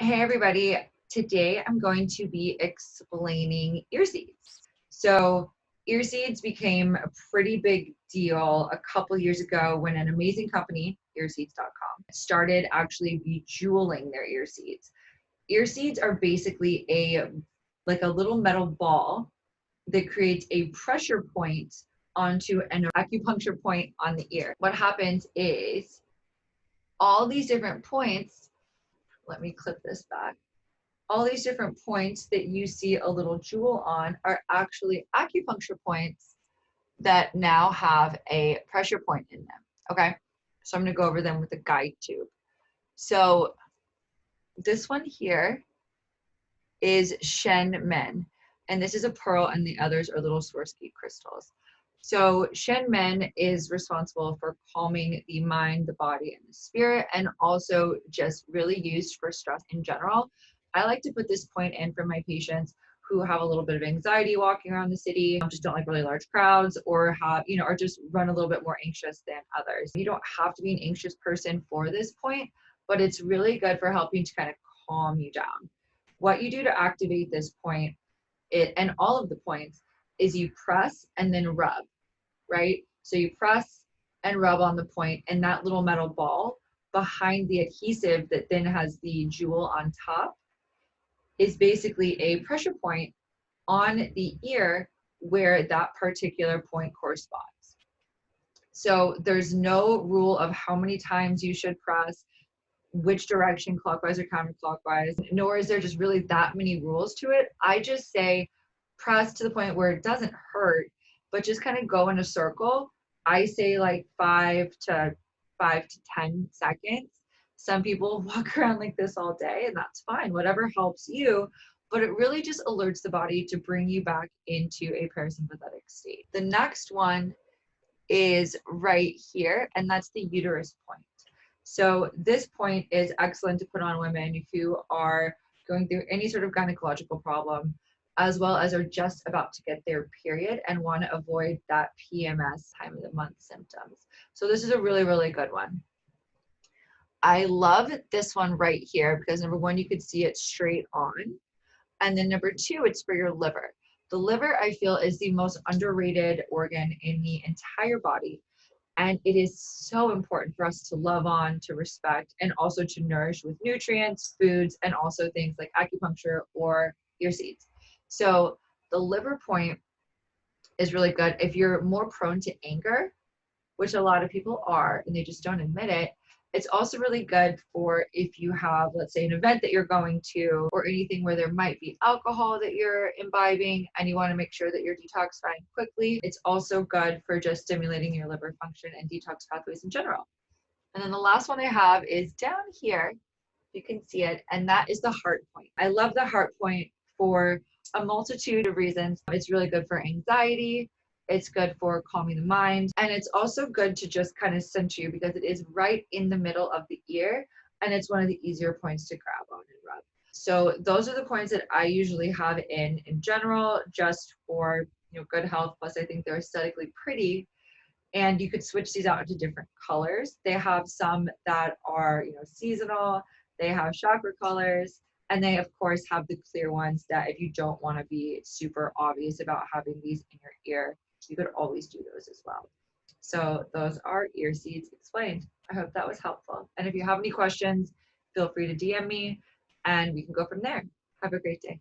Hey everybody, today I'm going to be explaining ear seeds. So, ear seeds became a pretty big deal a couple years ago when an amazing company, earseeds.com, started actually bejeweling their ear seeds. Ear seeds are basically a little metal ball that creates a pressure point onto an acupuncture point on the ear. What happens is all these different points, let me clip this back, all these different points that you see a little jewel on are actually acupuncture points that now have a pressure point in them. Okay, so I'm going to go over them with a guide tube. So this one here is Shen Men, and this is a pearl, and the others are little Swarovski crystals. So Shen Men is responsible for calming the mind, the body, and the spirit, and also just really used for stress in general. I like to put this point in for my patients who have a little bit of anxiety walking around the city, just don't like really large crowds, or have, or just run a little bit more anxious than others. You don't have to be an anxious person for this point, but it's really good for helping to kind of calm you down. What you do to activate this point, and all of the points, is you press and then rub, right? So you press and rub on the point, and that little metal ball behind the adhesive that then has the jewel on top is basically a pressure point on the ear where that particular point corresponds. So there's no rule of how many times you should press, which direction, clockwise or counterclockwise, nor is there just really that many rules to it. I just say press to the point where it doesn't hurt, but just kind of go in a circle. I say like 5 to 10 seconds. Some people walk around like this all day, and that's fine, whatever helps you. But it really just alerts the body to bring you back into a parasympathetic state. The next one is right here, and that's the uterus point. So this point is excellent to put on women who are going through any sort of gynecological problem, as well as are just about to get their period and want to avoid that PMS time of the month symptoms. So this is a really, really good one. I love this one right here because number one, you could see it straight on. And then number two, it's for your liver. The liver, I feel, is the most underrated organ in the entire body. And it is so important for us to love on, to respect, and also to nourish with nutrients, foods, and also things like acupuncture or ear seeds. So the liver point is really good if you're more prone to anger, which a lot of people are, and they just don't admit it. It's also really good for if you have, let's say, an event that you're going to, or anything where there might be alcohol that you're imbibing and you want to make sure that you're detoxifying quickly. It's also good for just stimulating your liver function and detox pathways in general. And then the last one I have is down here. You can see it, and that is the heart point. I love the heart point for a multitude of reasons. It's really good for anxiety. It's good for calming the mind. And it's also good to just kind of center you because it is right in the middle of the ear. And it's one of the easier points to grab on and rub. So those are the points that I usually have in general, just for good health. Plus, I think they're aesthetically pretty. And you could switch these out into different colors. They have some that are seasonal. They have chakra colors. And they, of course, have the clear ones that if you don't want to be super obvious about having these in your ear, you could always do those as well. So those are ear seeds explained. I hope that was helpful. And if you have any questions, feel free to DM me and we can go from there. Have a great day.